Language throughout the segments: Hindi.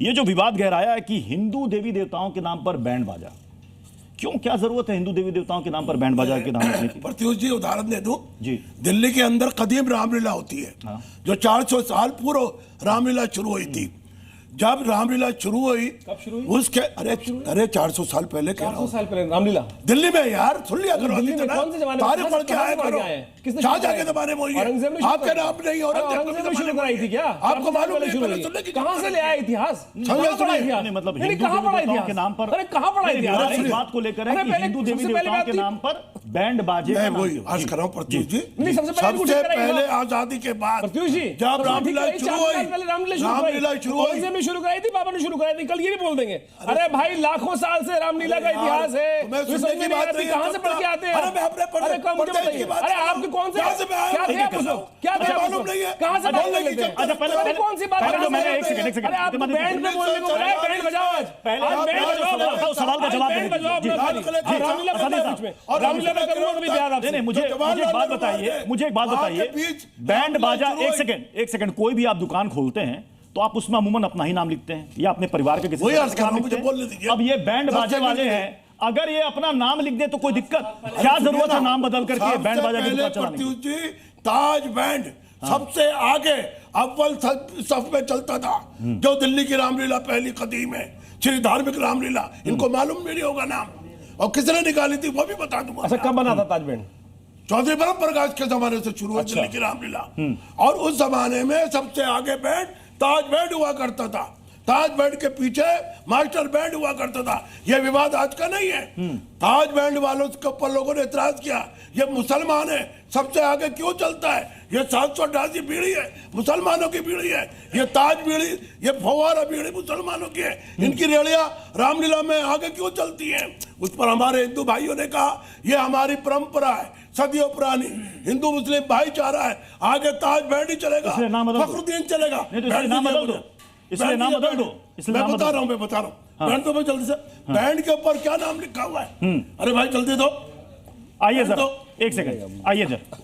ये जो विवाद गहराया है कि हिंदू देवी देवताओं के नाम पर बैंड बाजा, क्यों, क्या जरूरत है हिंदू देवी देवताओं के नाम पर बैंड बाजा के नाम रखने की? प्रत्युष जी उदाहरण दे दूं जी। दिल्ली के अंदर कदीम रामलीला होती है। हाँ। जो 400 साल पूर्व रामलीला शुरू हुई थी। जब रामलीला शुरू हुई, कब शुरू हुई? उसके अरे 400 साल पहले कह रहा 400 हूं। साल पहले रामलीला दिल्ली में यार, सुन लिया करो। दिल्ली में कौन से जमाने में? तारीख पढ़ के आया करो। किसने शाहजहां के जमाने में हुई है। औरंगजेब ने शुरू आपके कराई? नाम नहीं, औरंगजेब ने शुरू कराई थी क्या? आपको मालूम नहीं? पहले सुनने की कहां से ले आया इतिहास? मतलब हिंदू देवी देवताओं के नाम पर, अरे कहां पढ़ा इतिहास? इस बात को लेकर है कि हिंदू देवी देवताओं के नाम पर बैंड बाजे, मैं वही अर्ज कर रहा हूं प्रत्युष जी। नहीं, सबसे पहले आजादी के बाद प्रत्युष जी जब रामलीला शुरू हुई, रामलीला शुरू हुई, औरंगजेब ने शुरू कराई थी, बाबा ने शुरू कराई थी, कल ये भी बोल देंगे। अरे भाई लाखों साल से रामलीला का इतिहास है। तुम्हें सुनने की बात नहीं, कहां से पढ़ के आते हैं? अरे मैं अपने अरे कम मुझे बताइए। अरे आपके कौन से क्या थे मालूम नहीं है? कहां से बोलने की? अच्छा पहले कौन सी बात? एक सेकंड अरे आप बैंड पे बोलने को बोला है, बैंड बजाओ आज। पहले बैंड बजाओ, सवाल का जवाब बैंड बजाओ अपना खाली। रामलीला बीच में, और रामलीला में करूंगा कभी ध्यान आपसे। नहीं, मुझे एक बात बताइए, बैंड बाजा, एक सेकंड, कोई भी आप दुकान खोलते हैं तो आप उसमें अमूमन अपना ही नाम लिखते हैं या अपने परिवार के किसी का नाम लिखते हैं। अब ये बैंड बाजे वाले हैं, अगर ये अपना नाम लिख दे तो कोई दिक्कत? क्या जरूरत है नाम बदल करके बैंड बाजा की दुकान चलाने की? ताज बैंड सबसे आगे अव्वल सफ में चलता था। जो दिल्ली की रामलीला पहली कदीम है, श्री धार्मिक रामलीला, इनको मालूम नहीं होगा नाम, और किसने निकाली थी वो भी बता दूंगा। अच्छा, कब बना था ताज बैंड? चौधरी ब्रह्म प्रकाश के जमाने से शुरू हुई दिल्ली की रामलीला। और उस जमाने में सबसे आगे बैंड ताज बैंड हुआ करता था। ताज बैंड के पीछे मास्टर बैंड हुआ करता था। यह विवाद आज का नहीं है। ताज बैंड वालों के ऊपर लोगों ने इतराज किया, ये मुसलमान है, सबसे आगे क्यों चलता है? ये 788 बीड़ी है, मुसलमानों की बीड़ी है। ये ताज बीड़ी, ये फव्वारा बीड़ी मुसलमानों की है। इनकी रेड़ियां रामलीला में आगे क्यों चलती हैं? उस पर हमारे हिंदू भाइयों ने कहा, ये हमारी परंपरा है, सदियों पुरानी, हिंदू मुस्लिम भाईचारा है, आगे ताज बैंड ही चलेगा, फखरुद्दीन चलेगा। इसलिए नाम बदल दो। मैं बता रहा हूँ। बैंड तो जल्दी से, बैंड के ऊपर क्या नाम लिखा हुआ है? अरे भाई जल्दी दो। आइए जरा, एक सेकंड आइए जरा।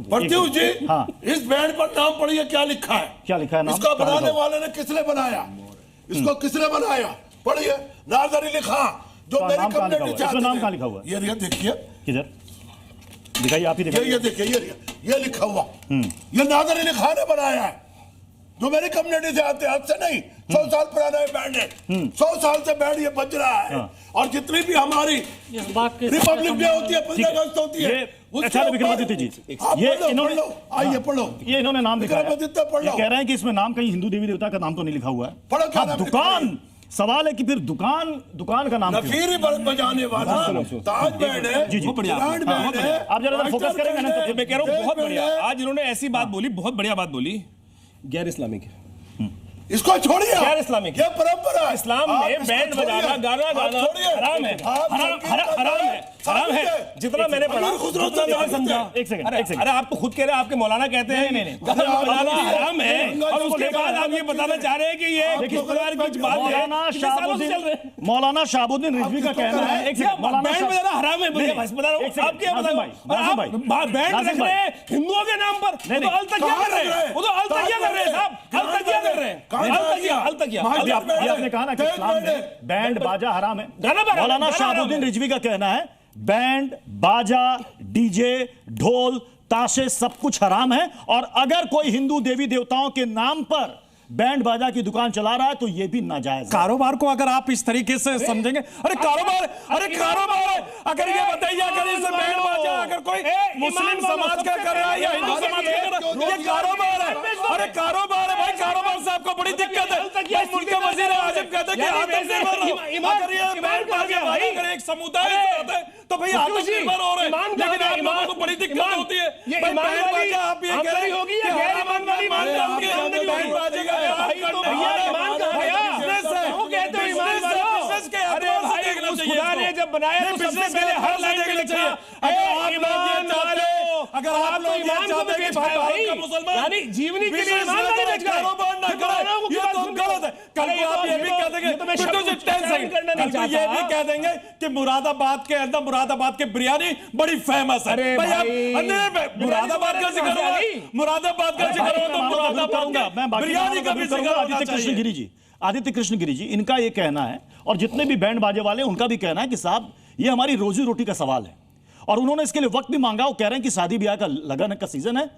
प्रत्युष जी, हाँ, इस बैंड पर नाम पढ़िए, क्या लिखा है? क्या लिखा है नाम? इसको बनाने वाले ने किसने बनाया? इसको किसने बनाया? पढ़िए, नाज़र अली खां, जो मेरी कम्युनिटी से आते थे। नाम कहाँ लिखा हुआ है? ये देखिए, किधर दिखाइए, आप ही दिखाइए। ये देखिए, ये लिखा हुआ, ये नाज़र अली खां ने बनाया है, जो मेरी कम्युनिटी से आते हैं। आज से नहीं, 100 साल पुराना बैंड है। 100 साल से बैंड ये बज रहा है। और जितनी भी हमारी रिपब्लिक डे होती है, 15 अगस्त होती है, विक्रमादित्य जी, ये इन्होंने, आइए पढ़ो, ये इन्होंने नाम लिखा है। पढ़ लो। कह रहे हैं कि इसमें नाम कहीं हिंदू देवी देवता का नाम तो नहीं लिखा हुआ है। पढ़ो क्या नाम दुकान, सवाल है कि फिर दुकान का नाम नफीर बजाने वाला ताज बैंड है। जी जी, बढ़िया, आप जरा फोकस करेंगे ना तो मैं कह रहा हूँ बहुत बढ़िया। आज इन्होंने ऐसी बात बोली, बहुत बढ़िया बात बोली, गैर इस्लामिक है। इसको छोड़िए, गैर इस्लामिक, ये परंपरा है। इस्लाम में बैंड बजाना, गाना गाना हराम है, हराम है। जितना मैंने पढ़ा, जितना मैंने समझा। एक सेकंड, अरे आप तो खुद कह रहे हैं, आपके मौलाना कहते हैं गाना बजाना हराम है, और उसके बाद आप ये बताना चाह रहे हैं कि ये किस प्रकार की कुछ बात है? मौलाना शहाबुद्दीन रिजवी का कहना है, एक सेकंड, बैंड बजाना हराम है, बता रहा हूँ। आप क्या बताओ, बैंड रख रहे हैं हिंदुओं के नाम पर, वो तो अलतकिया कर रहे हैं, वो तो अलतकिया कर रहे हैं साहब, अलतकिया कर रहे हैं। आपने कहा ना कि इस्लाम में बैंड बाजा हराम है। मौलाना शहाबुद्दीन रिजवी का कहना है बैंड बाजा, डीजे, ढोल, ताशे सब कुछ हराम है, और अगर कोई हिंदू देवी देवताओं के नाम पर बैंड बाजा की दुकान चला रहा है तो यह भी नाजायज। कारोबार को अगर आप इस तरीके से समझेंगे, अरे कारोबार है, अगर ये बताइए, अगर इस बैंड बाजा अगर कोई मुस्लिम समाज का कर रहा है या हिंदू समाज का कर रहा है, ये कारोबार है। अरे कारोबार है भाई, कारोबार से आपको बड़ी दिक्कत है। मुल्क के वजीर आज़म कहते हैं कि आत्मनिर्भर रहो। अगर ये बैंड बाजा भाई अगर एक समुदाय से होता है तो भाई आत्मनिर्भर हो रहे हैं, लेकिन आप लोगों को बड़ी दिक्कत होती है। बैंड बाजा आप ये कह रहे होगी या गैर ईमान वाली बैंड बाजे का खुदा ने जब बनाया तो सबसे पहले हर लाइन पे लिखा अगर आप लोग ईमान को बेच पाए भाई, यानी जीवनी के लिए ईमान नहीं बेच गए, ये तो गलत है। कल को आप ये भी कह देंगे, ये भी कह देंगे कि मुरादाबाद के अंदर मुरादाबाद के बिरयानी बड़ी फेमस है। मुरादाबाद का जिक्र हो तो मुरादाबाद का बिरयानी का भी जिक्र होना चाहिए। कृष्ण गिरी जी, आदित्य कृष्ण गिरी जी, इनका ये कहना है, और जितने भी बैंड बाजे वाले उनका भी कहना है कि साहब ये हमारी रोजी रोटी का सवाल है, और उन्होंने इसके लिए वक्त भी मांगा। वो कह रहे हैं कि शादी ब्याह का लगन का सीजन है,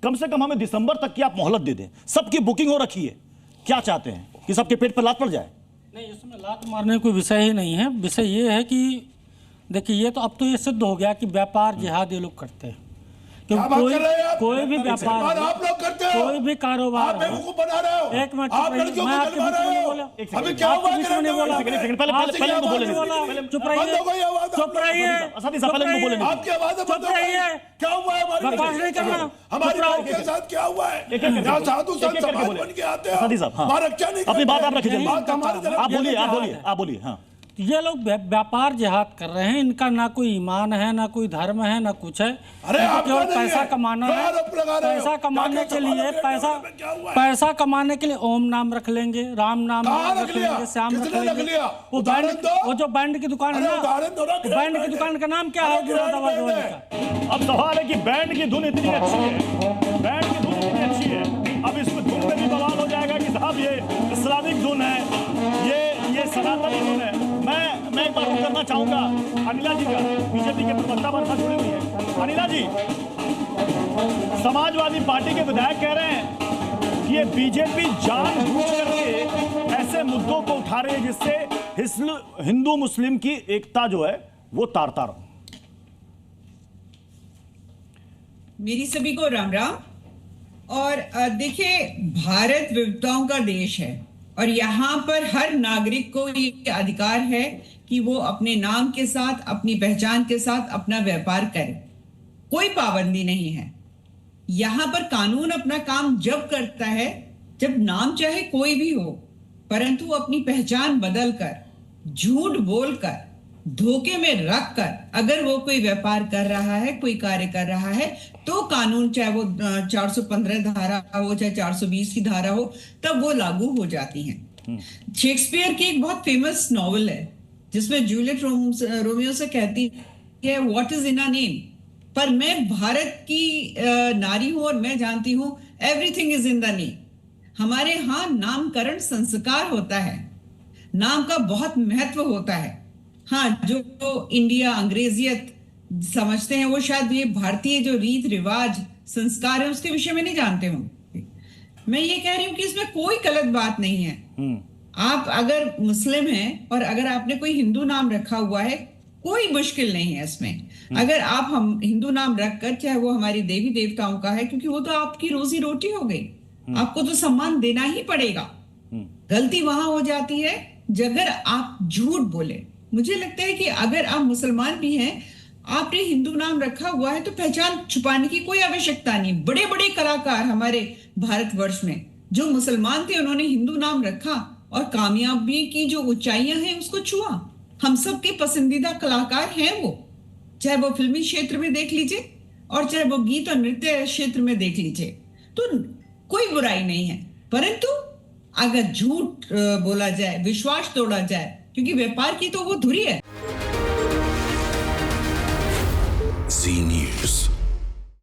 कम से कम हमें दिसंबर तक की आप मोहलत दे दें। सबकी बुकिंग हो रखी है, क्या चाहते हैं कि सबके पेट पर लात पड़ जाए? नहीं, इसमें लात मारने का कोई विषय ही नहीं है। विषय ये है कि देखिए, ये तो अब तो ये सिद्ध हो गया कि व्यापार जिहाद ये लोग करते हैं। क्योंकि कोई भी व्यापार, आप लोग करते हो, कोई भी कारोबार, आप बेवकूफ बना रहे हो। एक मिनट, आप लड़कियों को जलवा रहे हो। अभी क्या हुआ? पहले चुप रहिए, चुप रहिए, आपकी आवाज चुप रहिए। क्या हुआ है हमारे नहीं करना, हमारे के साथ? क्या हुआ है? यहाँ साधु संत समाज बन के आते हैं, हमारा क्या नहीं? अपनी बात आप रखिए, आप बोलिए। हाँ, ये लोग व्यापार जिहाद कर रहे हैं। इनका ना कोई ईमान है, ना कोई धर्म है, ना कुछ है। केवल पैसा कमाना है। पैसा कमाने के लिए, पैसा कमाने के लिए ओम नाम रख लेंगे, राम नाम रख लेंगे, श्याम रख लेंगे। वो जो बैंड की दुकान है ना, बैंड की दुकान का नाम क्या है? अब सवाल है कि बैंड की धुन इतनी अच्छी है, बैंड की धुन इतनी अच्छी है, अब इसमें धुन में भी बवाल हो जाएगा कि साहब ये इस्लामिक धुन है, ये सनातनी धुन है। मैं एक बार करना चाहूंगा अनिला जी का, बीजेपी के प्रवक्ता हमारे साथ जुड़े हुए हैं। अनिला जी, समाजवादी पार्टी के विधायक कह रहे हैं कि ये बीजेपी जानबूझ करके ऐसे मुद्दों को उठा रही है जिससे हिंदू मुस्लिम की एकता जो है वो तार तार हो। मेरी सभी को राम राम। और देखिए, भारत विविधताओं का देश है और यहाँ पर हर नागरिक को ये अधिकार है कि वो अपने नाम के साथ, अपनी पहचान के साथ अपना व्यापार करे। कोई पाबंदी नहीं है। यहाँ पर कानून अपना काम जब करता है जब नाम चाहे कोई भी हो, परंतु अपनी पहचान बदलकर, झूठ बोलकर, धोखे में रखकर अगर वो कोई व्यापार कर रहा है, कोई कार्य कर रहा है, तो कानून, चाहे वो 415 धारा हो, चाहे 420 की धारा हो, तब वो लागू हो जाती हैं। शेक्सपियर की एक बहुत फेमस नॉवेल है जिसमें जूलियट रोमियो से कहती है, what is in a name. पर मैं भारत की नारी हूं और मैं जानती हूं everything is in the name. हमारे यहाँ नामकरण संस्कार होता है, नाम का बहुत महत्व होता है। हाँ, जो इंडिया अंग्रेजियत समझते हैं वो शायद ये भारतीय जो रीत रिवाज संस्कार है उसके विषय में नहीं जानते होंगे। मैं ये कह रही हूँ कि इसमें कोई गलत बात नहीं है। आप अगर मुस्लिम हैं और अगर आपने कोई हिंदू नाम रखा हुआ है, कोई मुश्किल नहीं है इसमें। अगर आप हम हिंदू नाम रखकर, चाहे वो हमारी देवी देवताओं का है, क्योंकि वो तो आपकी रोजी रोटी हो गई, आपको तो सम्मान देना ही पड़ेगा। गलती वहां हो जाती है अगर आप झूठ बोले। मुझे लगता है कि अगर आप मुसलमान भी हैं, आपने हिंदू नाम रखा हुआ है, तो पहचान छुपाने की कोई आवश्यकता नहीं। बड़े बड़े कलाकार हमारे भारतवर्ष में जो मुसलमान थे, उन्होंने हिंदू नाम रखा और कामयाबी की जो ऊंचाइयां हैं उसको छुआ। हम सबके पसंदीदा कलाकार हैं वो, चाहे वो फिल्मी क्षेत्र में देख लीजिए और चाहे वो गीत और नृत्य क्षेत्र में देख लीजिए, तो कोई बुराई नहीं है। परंतु अगर झूठ बोला जाए, विश्वास तोड़ा जाए, क्योंकि व्यापार की तो वो धुरी है।